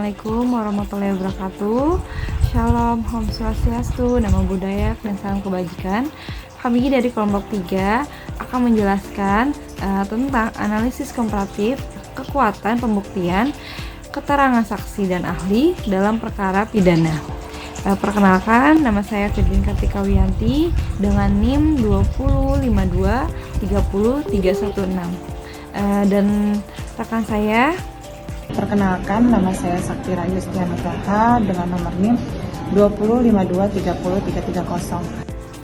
Assalamualaikum warahmatullahi wabarakatuh. Shalom, Om Swastiastu, Namo Buddhaya, dan salam kebajikan. Kami dari kelompok 3 akan menjelaskan tentang analisis komparatif, kekuatan pembuktian, keterangan saksi dan ahli dalam perkara pidana. Perkenalkan, nama saya Firdin Kartika Wiyanti dengan NIM 205230316. Dan rekan saya. Perkenalkan, nama saya Sakti Rayu Setianugraha dengan nomor NIM 205230330.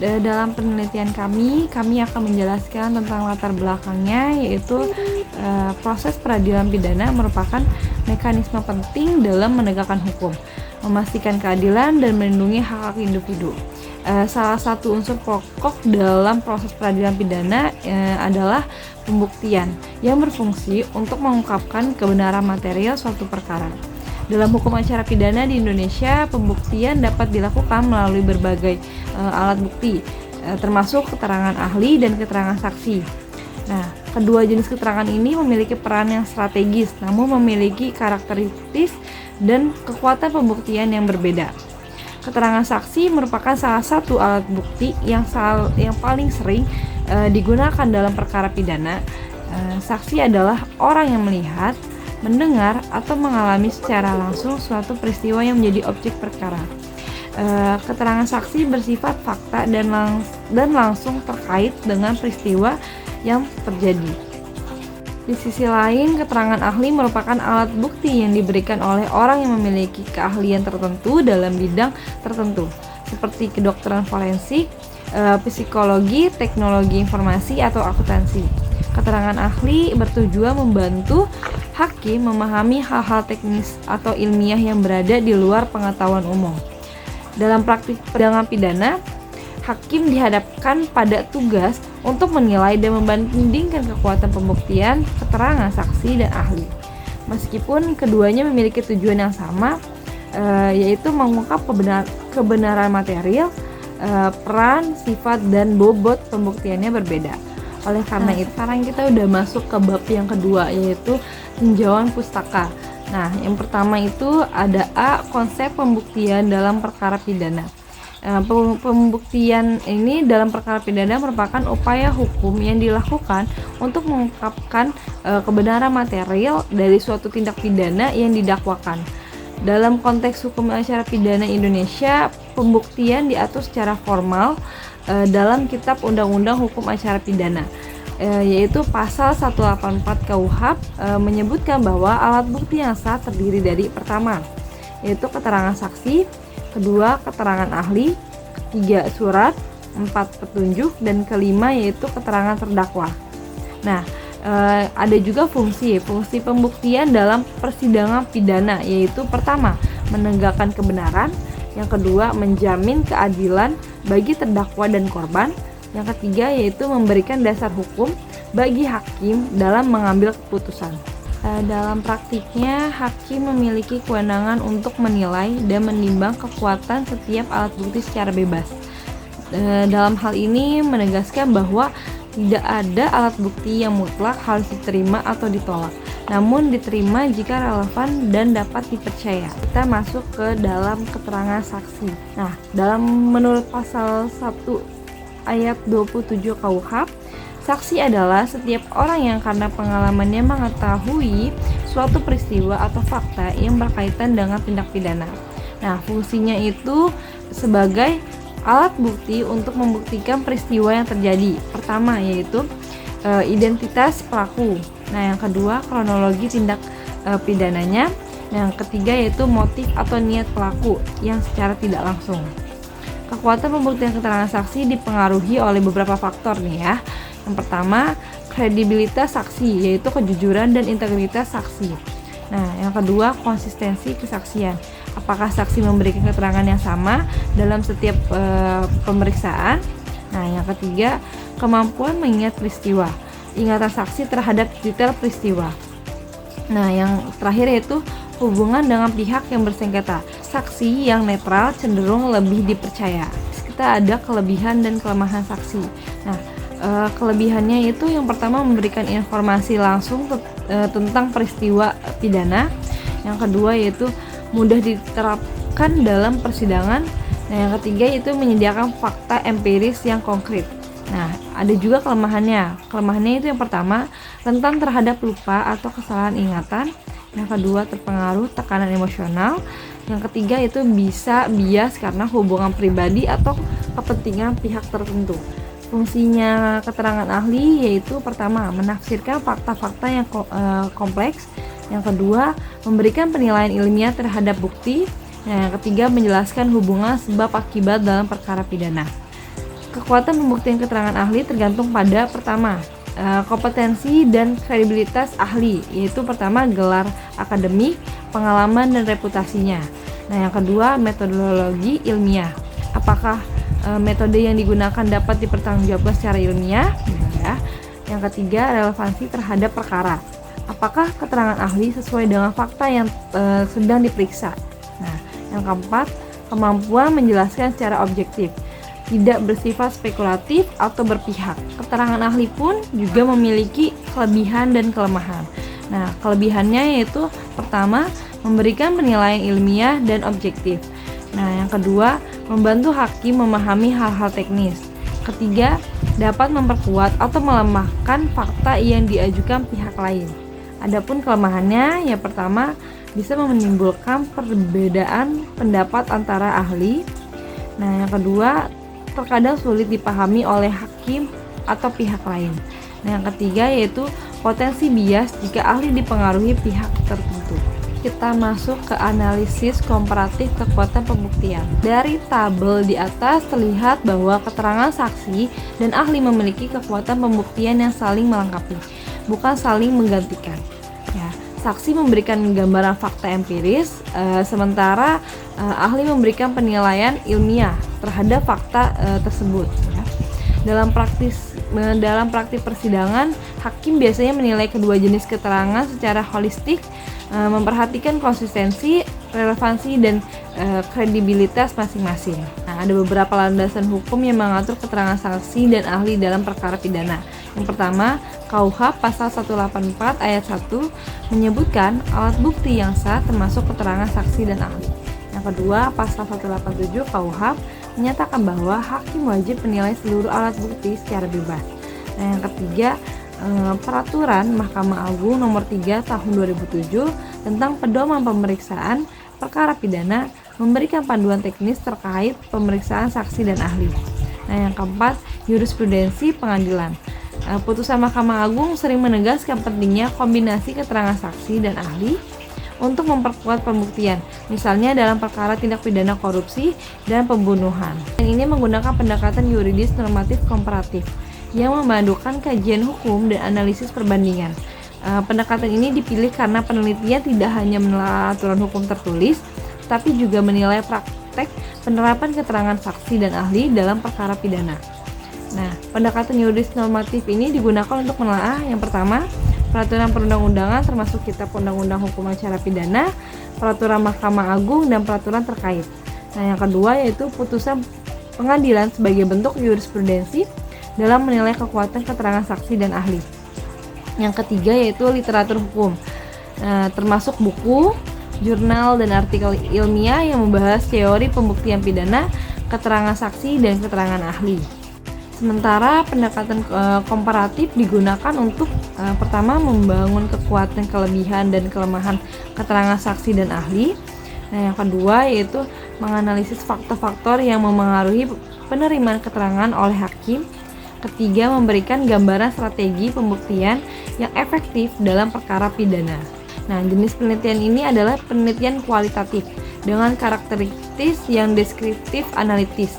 Dalam penelitian kami akan menjelaskan tentang latar belakangnya, yaitu proses peradilan pidana merupakan mekanisme penting dalam menegakkan hukum, memastikan keadilan dan melindungi hak-hak individu. Salah satu unsur pokok dalam proses peradilan pidana adalah pembuktian yang berfungsi untuk mengungkapkan kebenaran material suatu perkara. Dalam hukum acara pidana di Indonesia, pembuktian dapat dilakukan melalui berbagai alat bukti, termasuk keterangan ahli dan keterangan saksi. Nah, kedua jenis keterangan ini memiliki peran yang strategis, namun memiliki karakteristik dan kekuatan pembuktian yang berbeda. Keterangan saksi merupakan salah satu alat bukti yang paling sering digunakan dalam perkara pidana. Saksi adalah orang yang melihat, mendengar, atau mengalami secara langsung suatu peristiwa yang menjadi objek perkara. Keterangan saksi bersifat fakta dan langsung terkait dengan peristiwa yang terjadi. Di sisi lain, keterangan ahli merupakan alat bukti yang diberikan oleh orang yang memiliki keahlian tertentu dalam bidang tertentu, seperti kedokteran forensik, psikologi, teknologi informasi, atau akuntansi. Keterangan ahli bertujuan membantu hakim memahami hal-hal teknis atau ilmiah yang berada di luar pengetahuan umum. Dalam praktik persidangan pidana, hakim dihadapkan pada tugas untuk menilai dan membandingkan kekuatan pembuktian, keterangan saksi dan ahli. Meskipun keduanya memiliki tujuan yang sama, yaitu mengungkap kebenaran material, peran, sifat, dan bobot pembuktiannya berbeda. Oleh karena itu, sekarang kita udah masuk ke bab yang kedua, yaitu tinjauan pustaka. Nah, yang pertama itu ada A, konsep pembuktian dalam perkara pidana. Pembuktian ini dalam perkara pidana merupakan upaya hukum yang dilakukan untuk mengungkapkan kebenaran material dari suatu tindak pidana yang didakwakan. Dalam konteks hukum acara pidana Indonesia, pembuktian diatur secara formal dalam Kitab Undang-Undang Hukum Acara Pidana, yaitu pasal 184 KUHP menyebutkan bahwa alat bukti yang sah terdiri dari pertama, yaitu keterangan saksi, kedua keterangan ahli, ketiga surat, empat petunjuk, dan kelima yaitu keterangan terdakwa. Nah, ada juga fungsi pembuktian dalam persidangan pidana, yaitu pertama menegakkan kebenaran, yang kedua menjamin keadilan bagi terdakwa dan korban, yang ketiga yaitu memberikan dasar hukum bagi hakim dalam mengambil keputusan. Dalam praktiknya, hakim memiliki kewenangan untuk menilai dan menimbang kekuatan setiap alat bukti secara bebas. Dalam hal ini menegaskan bahwa tidak ada alat bukti yang mutlak harus diterima atau ditolak, namun diterima jika relevan dan dapat dipercaya. Kita masuk ke dalam keterangan saksi. Nah, menurut pasal 1 ayat 27 KUHP, saksi adalah setiap orang yang karena pengalamannya mengetahui suatu peristiwa atau fakta yang berkaitan dengan tindak pidana. Nah, fungsinya itu sebagai alat bukti untuk membuktikan peristiwa yang terjadi. Pertama yaitu identitas pelaku. Nah, yang kedua kronologi tindak pidananya. Yang ketiga yaitu motif atau niat pelaku yang secara tidak langsung. Kekuatan pembuktian keterangan saksi dipengaruhi oleh beberapa faktor nih ya. Yang pertama, kredibilitas saksi, yaitu kejujuran dan integritas saksi. Nah, yang kedua, konsistensi kesaksian. Apakah saksi memberikan keterangan yang sama dalam setiap pemeriksaan? Nah, yang ketiga, kemampuan mengingat peristiwa. Ingatan saksi terhadap detail peristiwa. Nah, yang terakhir yaitu hubungan dengan pihak yang bersengketa. Saksi yang netral cenderung lebih dipercaya. Kita ada kelebihan dan kelemahan saksi. Nah, kelebihannya itu yang pertama memberikan informasi langsung tentang peristiwa pidana. Yang kedua yaitu mudah diterapkan dalam persidangan. Nah, yang ketiga yaitu menyediakan fakta empiris yang konkret. Nah, ada juga kelemahannya. Kelemahannya itu yang pertama, rentan terhadap lupa atau kesalahan ingatan. Yang kedua, terpengaruh tekanan emosional. Yang ketiga itu bisa bias karena hubungan pribadi atau kepentingan pihak tertentu. Fungsinya keterangan ahli yaitu pertama, menafsirkan fakta-fakta yang kompleks. Yang kedua, memberikan penilaian ilmiah terhadap bukti. Yang ketiga, menjelaskan hubungan sebab akibat dalam perkara pidana. Kekuatan pembuktian keterangan ahli tergantung pada pertama, kompetensi dan kredibilitas ahli, yaitu pertama gelar akademik, pengalaman dan reputasinya. Nah, yang kedua, metodologi ilmiah. Apakah metode yang digunakan dapat dipertanggungjawabkan secara ilmiah? Ya. Yang ketiga, relevansi terhadap perkara. Apakah keterangan ahli sesuai dengan fakta yang sedang diperiksa? Nah, yang keempat, kemampuan menjelaskan secara objektif, tidak bersifat spekulatif atau berpihak. Keterangan ahli pun juga memiliki kelebihan dan kelemahan. Nah, kelebihannya yaitu pertama, memberikan penilaian ilmiah dan objektif. Nah, yang kedua, membantu hakim memahami hal-hal teknis. Ketiga, dapat memperkuat atau melemahkan fakta yang diajukan pihak lain. Adapun kelemahannya, yang pertama, bisa menimbulkan perbedaan pendapat antara ahli. Nah, yang kedua, terkadang sulit dipahami oleh hakim atau pihak lain. Nah, yang ketiga yaitu potensi bias jika ahli dipengaruhi pihak tertentu. Kita masuk ke analisis komparatif kekuatan pembuktian. Dari tabel di atas terlihat bahwa keterangan saksi dan ahli memiliki kekuatan pembuktian yang saling melengkapi, bukan saling menggantikan. Ya, saksi memberikan gambaran fakta empiris, sementara ahli memberikan penilaian ilmiah terhadap fakta tersebut. Ya. Dalam praktik persidangan, hakim biasanya menilai kedua jenis keterangan secara holistik, memperhatikan konsistensi, relevansi, dan kredibilitas masing-masing. Nah, ada beberapa landasan hukum yang mengatur keterangan saksi dan ahli dalam perkara pidana. Yang pertama, KUH pasal 184 ayat 1 menyebutkan alat bukti yang sah termasuk keterangan saksi dan ahli. Yang kedua, pasal 187 KUH menyatakan bahwa hakim wajib menilai seluruh alat bukti secara bebas. Nah, yang ketiga, peraturan Mahkamah Agung nomor 3 tahun 2007 tentang pedoman pemeriksaan perkara pidana memberikan panduan teknis terkait pemeriksaan saksi dan ahli. Nah, yang keempat, jurisprudensi pengadilan. Putusan Mahkamah Agung sering menegaskan pentingnya kombinasi keterangan saksi dan ahli untuk memperkuat pembuktian, misalnya dalam perkara tindak pidana korupsi dan pembunuhan. Dan ini menggunakan pendekatan yuridis normatif komparatif yang memadukan kajian hukum dan analisis perbandingan. Pendekatan ini dipilih karena penelitian tidak hanya menelaah aturan hukum tertulis, tapi juga menilai praktek penerapan keterangan saksi dan ahli dalam perkara pidana. Nah, pendekatan yuridis normatif ini digunakan untuk menelaah yang pertama, peraturan perundang-undangan termasuk kitab undang-undang hukum acara pidana, peraturan Mahkamah Agung, dan peraturan terkait. Nah, yang kedua yaitu putusan pengadilan sebagai bentuk jurisprudensi dalam menilai kekuatan keterangan saksi dan ahli. Yang ketiga yaitu literatur hukum, termasuk buku, jurnal, dan artikel ilmiah yang membahas teori pembuktian pidana, keterangan saksi, dan keterangan ahli. Sementara pendekatan komparatif digunakan untuk pertama membangun kekuatan, kelebihan, dan kelemahan keterangan saksi dan ahli. Nah, yang kedua yaitu menganalisis faktor-faktor yang memengaruhi penerimaan keterangan oleh hakim. Ketiga, memberikan gambaran strategi pembuktian yang efektif dalam perkara pidana. Nah, jenis penelitian ini adalah penelitian kualitatif dengan karakteristik yang deskriptif analitis.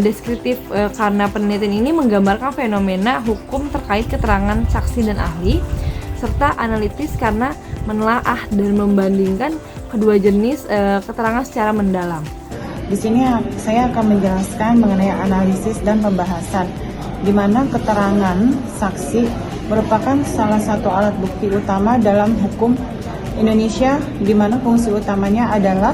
Deskriptif karena penelitian ini menggambarkan fenomena hukum terkait keterangan saksi dan ahli, serta analitis karena menelaah dan membandingkan kedua jenis keterangan secara mendalam. Di sini saya akan menjelaskan mengenai analisis dan pembahasan, di mana keterangan saksi merupakan salah satu alat bukti utama dalam hukum Indonesia, di mana fungsi utamanya adalah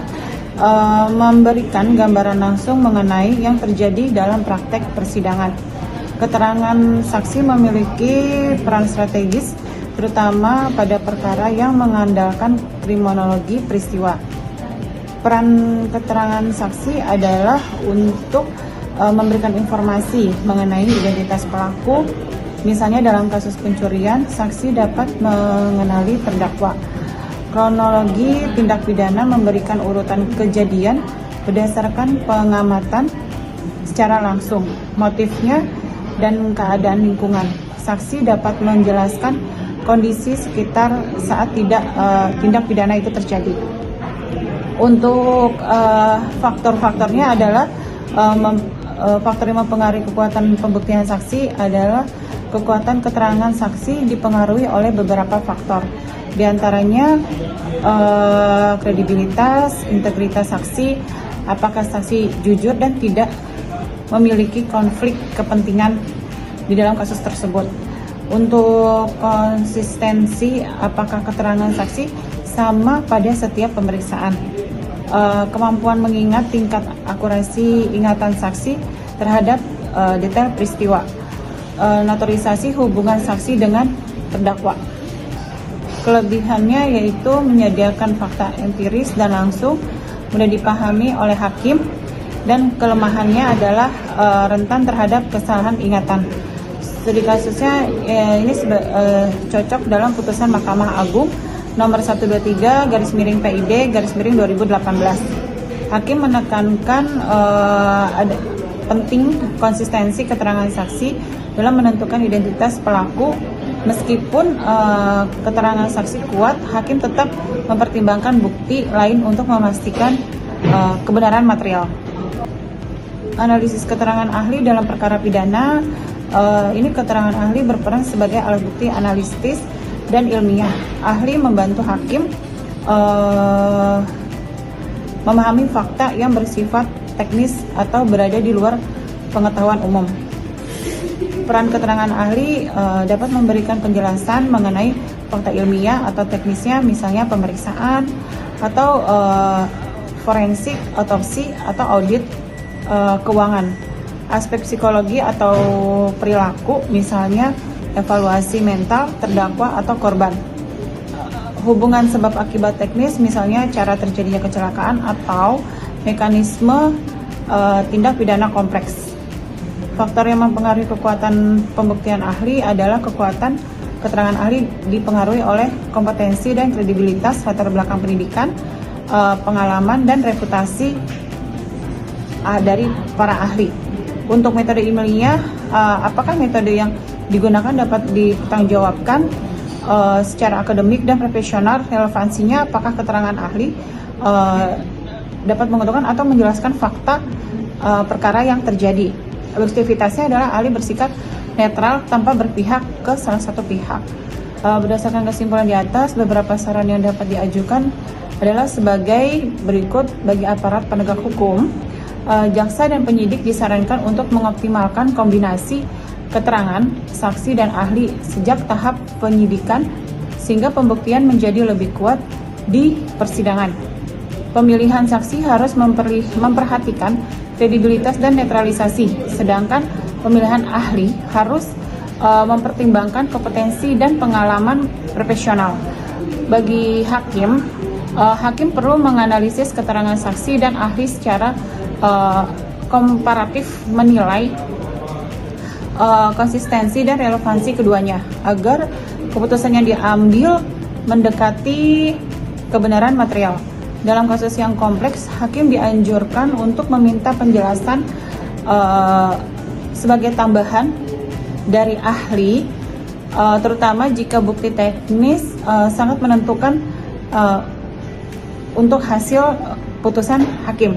memberikan gambaran langsung mengenai yang terjadi dalam praktek persidangan. Keterangan saksi memiliki peran strategis terutama pada perkara yang mengandalkan kriminologi peristiwa. Peran keterangan saksi adalah untuk memberikan informasi mengenai identitas pelaku. Misalnya dalam kasus pencurian, saksi dapat mengenali terdakwa. Kronologi tindak pidana memberikan urutan kejadian berdasarkan pengamatan secara langsung, motifnya, dan keadaan lingkungan. Saksi dapat menjelaskan kondisi sekitar saat tindak pidana itu terjadi. Untuk faktor-faktornya adalah faktor yang mempengaruhi kekuatan pembuktian saksi adalah kekuatan keterangan saksi dipengaruhi oleh beberapa faktor. Di antaranya kredibilitas, integritas saksi, apakah saksi jujur dan tidak memiliki konflik kepentingan di dalam kasus tersebut. Untuk konsistensi, apakah keterangan saksi sama pada setiap pemeriksaan. Kemampuan mengingat tingkat akurasi ingatan saksi terhadap detail peristiwa. Notarisasi hubungan saksi dengan terdakwa. Kelebihannya yaitu menyediakan fakta empiris dan langsung, mudah dipahami oleh hakim, dan kelemahannya adalah rentan terhadap kesalahan ingatan. Studi kasusnya ini cocok dalam putusan Mahkamah Agung nomor 123/PID/2018. Hakim menekankan ada penting konsistensi keterangan saksi dalam menentukan identitas pelaku. Meskipun keterangan saksi kuat, hakim tetap mempertimbangkan bukti lain untuk memastikan kebenaran material. Analisis keterangan ahli dalam perkara pidana, ini keterangan ahli berperan sebagai alat bukti analitis dan ilmiah. Ahli membantu hakim memahami fakta yang bersifat teknis atau berada di luar pengetahuan umum. Peran keterangan ahli dapat memberikan penjelasan mengenai fakta ilmiah atau teknisnya, misalnya pemeriksaan atau forensik, otopsi atau audit keuangan. Aspek psikologi atau perilaku, misalnya evaluasi mental terdakwa atau korban. Hubungan sebab akibat teknis, misalnya cara terjadinya kecelakaan atau mekanisme tindak pidana kompleks. Faktor yang mempengaruhi kekuatan pembuktian ahli adalah kekuatan keterangan ahli dipengaruhi oleh kompetensi dan kredibilitas, latar belakang pendidikan, pengalaman, dan reputasi dari para ahli. Untuk metode ilmiah, apakah metode yang digunakan dapat dipertanggungjawabkan secara akademik dan profesional? Relevansinya, apakah keterangan ahli dapat menguntungkan atau menjelaskan fakta perkara yang terjadi? Objektivitasnya adalah ahli bersikap netral tanpa berpihak ke salah satu pihak. Berdasarkan kesimpulan di atas, beberapa saran yang dapat diajukan adalah sebagai berikut. Bagi aparat penegak hukum, jaksa dan penyidik disarankan untuk mengoptimalkan kombinasi keterangan saksi dan ahli sejak tahap penyidikan sehingga pembuktian menjadi lebih kuat di persidangan. Pemilihan saksi harus memperhatikan kredibilitas dan netralisasi, sedangkan pemilihan ahli harus mempertimbangkan kompetensi dan pengalaman profesional. Bagi hakim, hakim perlu menganalisis keterangan saksi dan ahli secara komparatif, menilai konsistensi dan relevansi keduanya agar keputusan yang diambil mendekati kebenaran material. Dalam kasus yang kompleks, hakim dianjurkan untuk meminta penjelasan sebagai tambahan dari ahli, terutama jika bukti teknis sangat menentukan untuk hasil putusan hakim.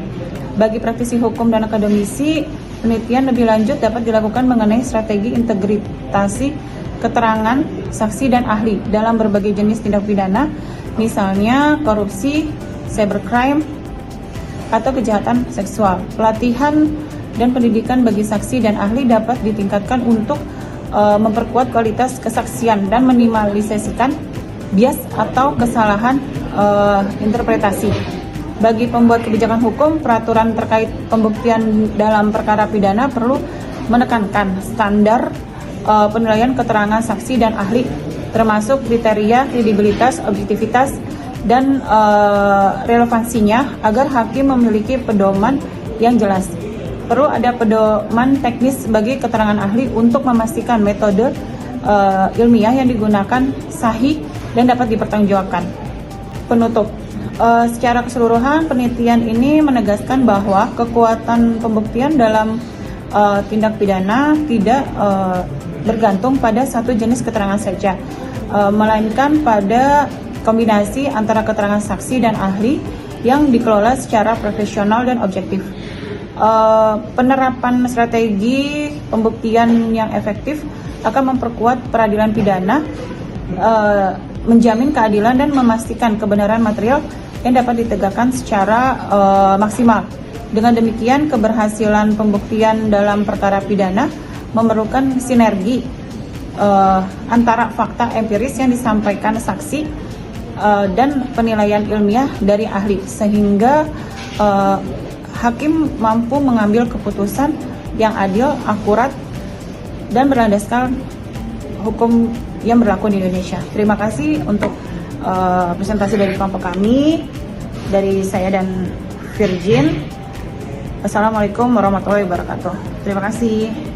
Bagi praktisi hukum dan akademisi, penelitian lebih lanjut dapat dilakukan mengenai strategi integritasi keterangan saksi dan ahli dalam berbagai jenis tindak pidana, misalnya korupsi, cybercrime, atau kejahatan seksual. Pelatihan dan pendidikan bagi saksi dan ahli dapat ditingkatkan untuk memperkuat kualitas kesaksian dan minimalisasikan bias atau kesalahan interpretasi. Bagi pembuat kebijakan hukum, peraturan terkait pembuktian dalam perkara pidana perlu menekankan standar penilaian keterangan saksi dan ahli termasuk kriteria, kredibilitas, objektivitas, dan relevansinya agar hakim memiliki pedoman yang jelas. Perlu ada pedoman teknis bagi keterangan ahli untuk memastikan metode ilmiah yang digunakan sahih dan dapat dipertanggungjawabkan. Penutup. Secara keseluruhan, penelitian ini menegaskan bahwa kekuatan pembuktian dalam tindak pidana tidak bergantung pada satu jenis keterangan saja, melainkan pada kombinasi antara keterangan saksi dan ahli yang dikelola secara profesional dan objektif. Penerapan strategi pembuktian yang efektif akan memperkuat peradilan pidana, menjamin keadilan dan memastikan kebenaran material yang dapat ditegakkan secara maksimal. Dengan demikian, keberhasilan pembuktian dalam perkara pidana memerlukan sinergi antara fakta empiris yang disampaikan saksi dan penilaian ilmiah dari ahli, sehingga hakim mampu mengambil keputusan yang adil, akurat, dan berlandaskan hukum yang berlaku di Indonesia. Terima kasih untuk presentasi dari kelompok kami, dari saya dan Virgin. Assalamualaikum warahmatullahi wabarakatuh. Terima kasih.